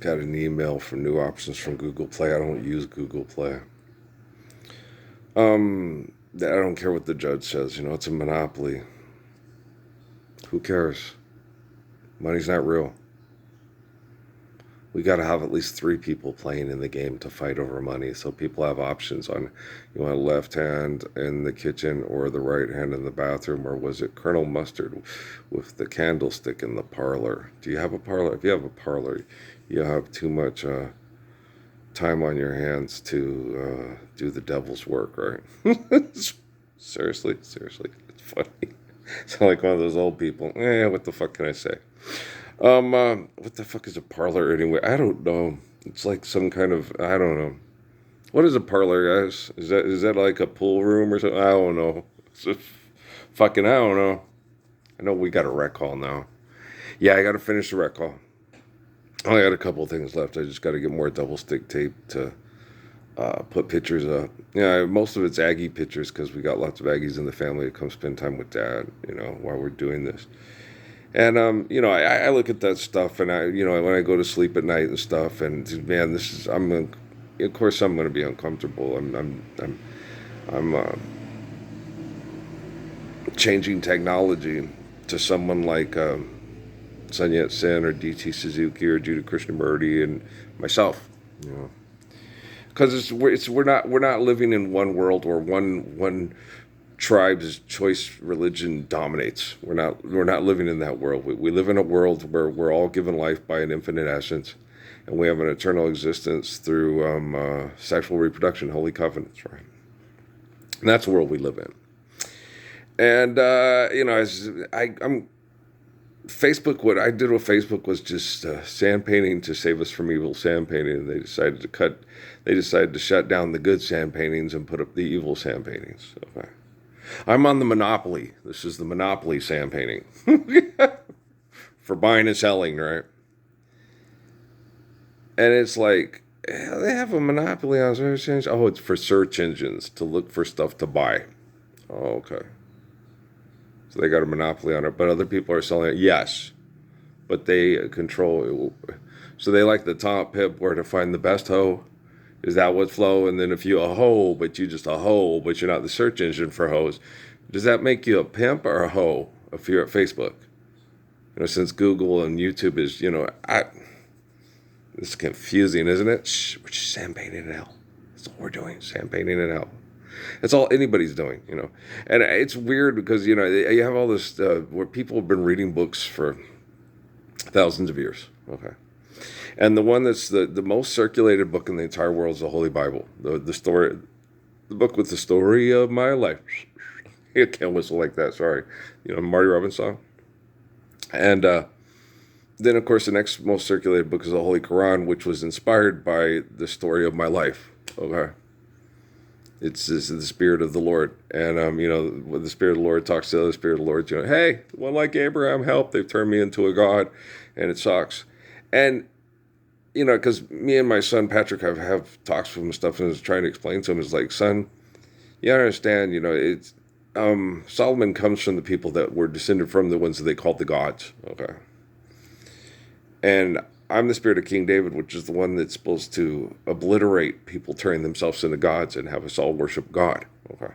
Got an email from new options from Google Play. I don't use Google Play. I don't care what the judge says. It's a monopoly. Who cares? Money's not real. We got to have at least three people playing in the game to fight over money, so people have options on, you want left hand in the kitchen or the right hand in the bathroom, or was it Colonel Mustard with the candlestick in the parlor? Do you have a parlor? If you have a parlor, you have too much time on your hands to do the devil's work, right? Seriously, it's funny. Sound like one of those old people. What the fuck can I say? What the fuck is a parlor anyway? I don't know. It's like some kind of, I don't know. What is a parlor, guys? Is that like a pool room or something? I don't know. It's just fucking, I don't know. I know we got a rec call now. Yeah, I got to finish the rec call. I only got a couple of things left. I just got to get more double stick tape to put pictures up. Yeah, most of it's Aggie pictures because we got lots of Aggies in the family that come spend time with Dad, while we're doing this. And I look at that stuff, and when I go to sleep at night and stuff, and man, of course I'm going to be uncomfortable. I'm changing technology to someone like Sun Yat Sen or D.T. Suzuki or Judah Krishnamurti and myself, because we're not living in one world or one tribe's choice religion dominates. We're not living in that world. We live in a world where we're all given life by an infinite essence, and we have an eternal existence through sexual reproduction, holy covenants, right? And that's the world we live in. And I'm Facebook. What I did with Facebook was just sand painting to save us from evil sand painting. And they decided to shut down the good sand paintings and put up the evil sand paintings. Okay. I'm on the monopoly. This is the monopoly sand painting for buying and selling, right? And it's like they have a monopoly on search engines. Oh, it's for search engines to look for stuff to buy. Oh, okay. So they got a monopoly on it, but other people are selling it. Yes, but they control it. So they like the top pip where to find the best hoe. Is that what flow? And then if you a hoe, but you just a hoe, but you're not the search engine for hoes, does that make you a pimp or a hoe if you're at Facebook? Since Google and YouTube is, this is confusing, isn't it? Shh, we're just sand painting in hell. That's all we're doing, sand painting in hell. That's all anybody's doing, And it's weird because, you have all this, where people have been reading books for thousands of years, okay? And the one that's the most circulated book in the entire world is the Holy Bible. The book with the story of my life. I can't whistle like that, sorry. Marty Robbins song. And then, of course, the next most circulated book is the Holy Quran, which was inspired by the story of my life, okay? It's the Spirit of the Lord. And, when the Spirit of the Lord talks to the other Spirit of the Lord, hey, one like Abraham, help. They've turned me into a god, and it sucks. And, because me and my son Patrick have talks with him and stuff, and I was trying to explain to him, it's like, son, you understand, it's Solomon comes from the people that were descended from the ones that they called the gods, okay? And I'm the spirit of King David, which is the one that's supposed to obliterate people turning themselves into gods and have us all worship God, okay?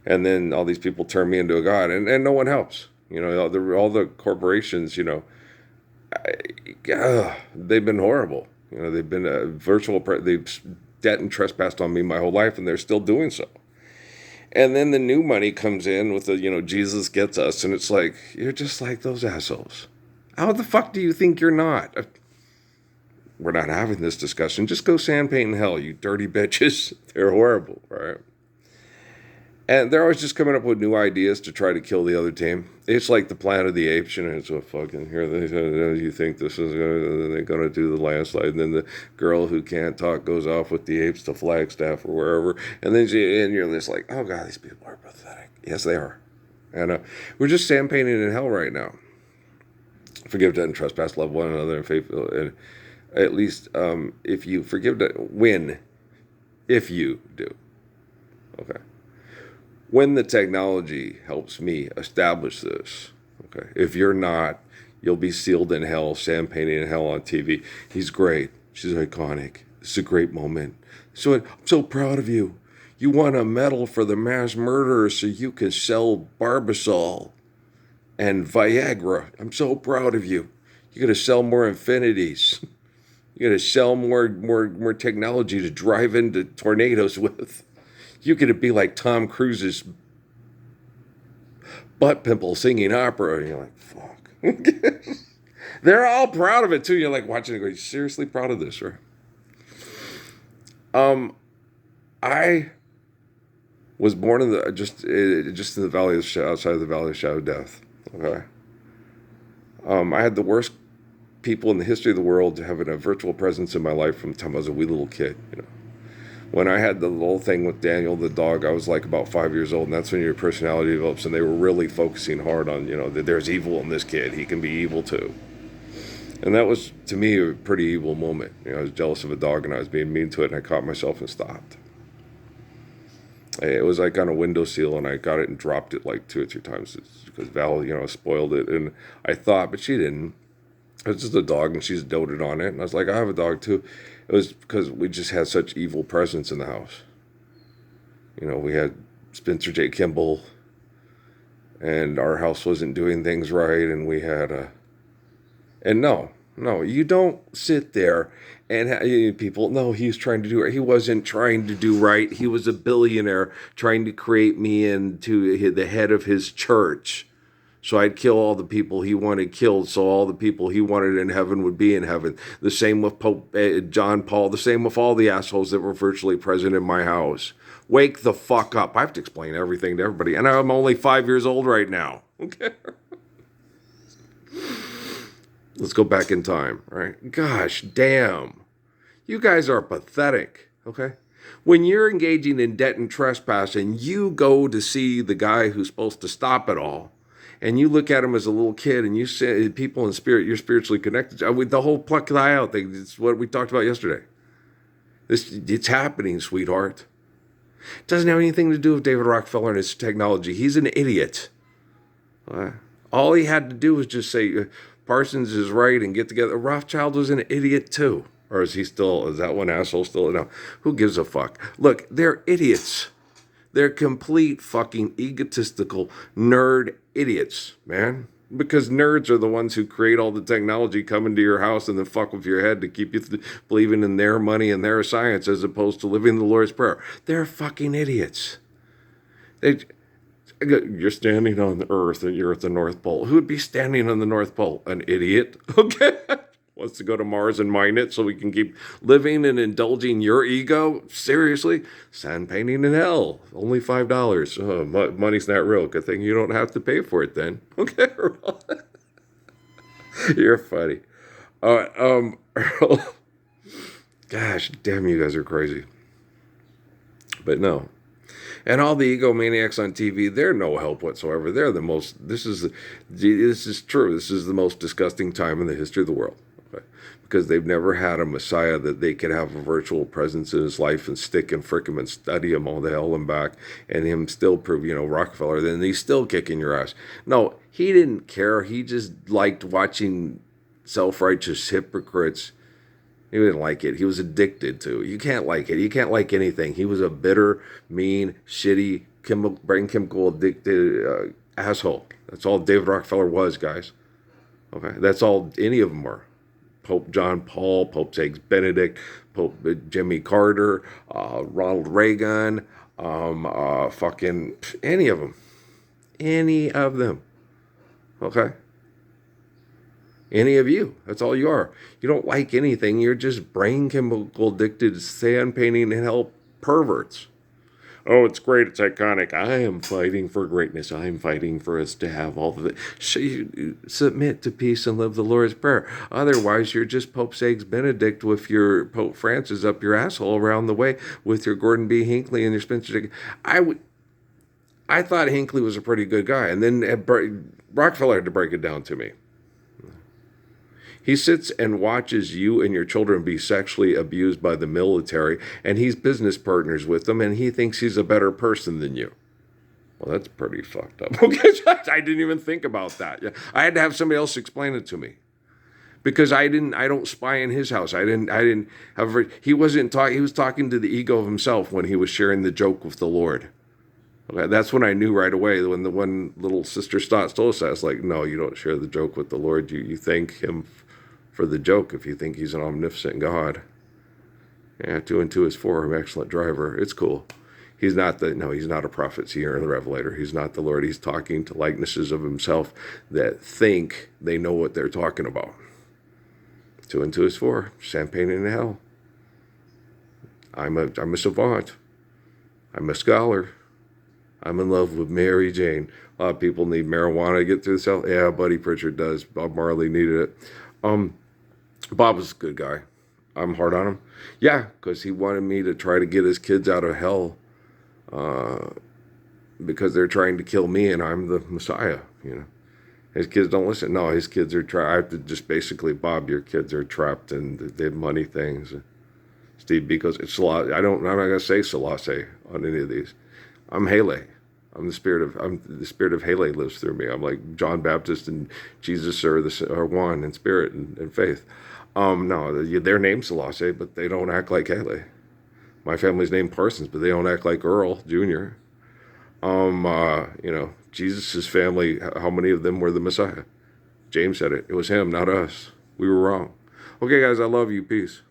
And then all these people turn me into a god, and no one helps. All the corporations, they've been horrible. They've been they've debt and trespassed on me my whole life, and they're still doing so. And then the new money comes in with Jesus gets us, and it's like, you're just like those assholes. How the fuck do you think you're not? We're not having this discussion. Just go sand paint in hell, you dirty bitches. They're horrible, right? And they're always just coming up with new ideas to try to kill the other team. It's like the Planet of the Apes, it's a fucking here. You think this is they're gonna do the landslide, and then the girl who can't talk goes off with the apes to Flagstaff or wherever, and then you're just like, oh god, these people are pathetic. Yes, they are, and we're just sand painting in hell right now. Forgive, debt, and trespass, love one another, and faith. And at least if you forgive, if you do, okay. When the technology helps me establish this, okay, if you're not, You'll be sealed in hell, Sam painting in hell on TV. He's great. She's iconic. It's a great moment. So I'm so proud of you. You won a medal for the mass murderer so you can sell Barbasol and Viagra. I'm so proud of you. You're gonna sell more Infinities. You're gonna sell more technology to drive into tornadoes with. You're gonna be like Tom Cruise's butt pimple singing opera. And you're like, fuck. They're all proud of it too. You're like watching it going, seriously proud of this, right? I was born in the just in the valley of outside of the valley of shadow of death. Okay. I had the worst people in the history of the world having a virtual presence in my life from the time I was a wee little kid. When I had the little thing with Daniel the dog, I was like about 5 years old, and that's when your personality develops. And they were really focusing hard on that there's evil in this kid. He can be evil too. And that was, to me, a pretty evil moment. I was jealous of a dog, and I was being mean to it, and I caught myself and stopped. It was like on a windowsill, and I got it and dropped it like 2 or 3 times because Val, spoiled it. And I thought, but she didn't. It was just a dog, and she's doted on it. And I was like, I have a dog too. It was because we just had such evil presence in the house. We had Spencer J. Kimball, and our house wasn't doing things right, and we had and no, you don't sit there and people, no, he's trying to do right. He wasn't trying to do right. He was a billionaire trying to create me into the head of his church. So I'd kill all the people he wanted killed, so all the people he wanted in heaven would be in heaven. The same with Pope John Paul, the same with all the assholes that were virtually present in my house. Wake the fuck up. I have to explain everything to everybody, and I'm only 5 years old right now. Okay? Let's go back in time, right? Gosh damn. You guys are pathetic, okay? When you're engaging in debt and trespass and you go to see the guy who's supposed to stop it all, and you look at him as a little kid and you say, people in spirit, you're spiritually connected. The whole pluck the eye out thing, it's what we talked about yesterday. It's happening, sweetheart. It doesn't have anything to do with David Rockefeller and his technology. He's an idiot. All he had to do was just say, Parsons is right and get together. Rothschild was an idiot too. Or is that one asshole still? No, who gives a fuck? Look, they're idiots. They're complete fucking egotistical nerd idiots, man. Because nerds are the ones who create all the technology, come into your house and then fuck with your head to keep you believing in their money and their science as opposed to living the Lord's Prayer. They're fucking idiots. You're standing on the Earth and you're at the North Pole. Who would be standing on the North Pole? An idiot. Okay. Wants to go to Mars and mine it so we can keep living and indulging your ego? Seriously? Sand painting in hell. Only $5. Oh, money's not real. Good thing you don't have to pay for it then. Okay. You're funny. Gosh damn, you guys are crazy. But no. And all the egomaniacs on TV, they're no help whatsoever. They're the most, this is true. This is the most disgusting time in the history of the world. Okay? Because they've never had a Messiah that they could have a virtual presence in his life and stick and frick him and study him all the hell and back and him still prove, Rockefeller, then he's still kicking your ass. No, he didn't care. He just liked watching self-righteous hypocrites. He didn't like it. He was addicted to it. You can't like it. You can't like anything. He was a bitter, mean, shitty, brain chemical addicted asshole. That's all David Rockefeller was, guys. Okay, that's all any of them were. Pope John Paul, Pope St. Benedict, Pope Jimmy Carter, Ronald Reagan, fucking any of them. Any of them. Okay? Any of you. That's all you are. You don't like anything. You're just brain chemical addicted, sand painting and hell perverts. Oh, it's great. It's iconic. I am fighting for greatness. I'm fighting for us to have all of it. Submit to peace and live the Lord's Prayer. Otherwise, you're just Pope St. Benedict with your Pope Francis up your asshole around the way with your Gordon B. Hinckley and your Spencer. I thought Hinckley was a pretty good guy. And then Rockefeller had to break it down to me. He sits and watches you and your children be sexually abused by the military, and he's business partners with them, and he thinks he's a better person than you. Well, that's pretty fucked up. Okay, I didn't even think about that. Yeah, I had to have somebody else explain it to me because I don't spy in his house. I didn't have. He wasn't talking. He was talking to the ego of himself when he was sharing the joke with the Lord. Okay, that's when I knew right away. When the one little sister Stott told us that, I was like, no, you don't share the joke with the Lord. You thank him for the joke if you think he's an omnipotent God. Yeah, 2 and 2 is 4. I'm an excellent driver. It's cool. He's not a prophet, seer, or the revelator. He's not the Lord. He's talking to likenesses of himself that think they know what they're talking about. 2 and 2 is 4. Champagne in hell. I'm a savant. I'm a scholar. I'm in love with Mary Jane. A lot of people need marijuana to get through this hell. Yeah, Buddy Pritchard does. Bob Marley needed it. Bob was a good guy. I'm hard on him. Yeah, because he wanted me to try to get his kids out of hell because they're trying to kill me and I'm the Messiah, you know. His kids don't listen. No, his kids are I have to just basically, Bob, your kids are trapped in the money things. Steve B goes, it's Selassie. I'm not going to say Selassie on any of these. I'm Hele. I'm the spirit of Hele lives through me. I'm like John Baptist and Jesus are one in spirit and faith. No, their name's Selassie, but they don't act like Hele. My family's named Parsons, but they don't act like Earl Jr. Jesus' family, how many of them were the Messiah? James said it. It was him, not us. We were wrong. Okay, guys, I love you. Peace.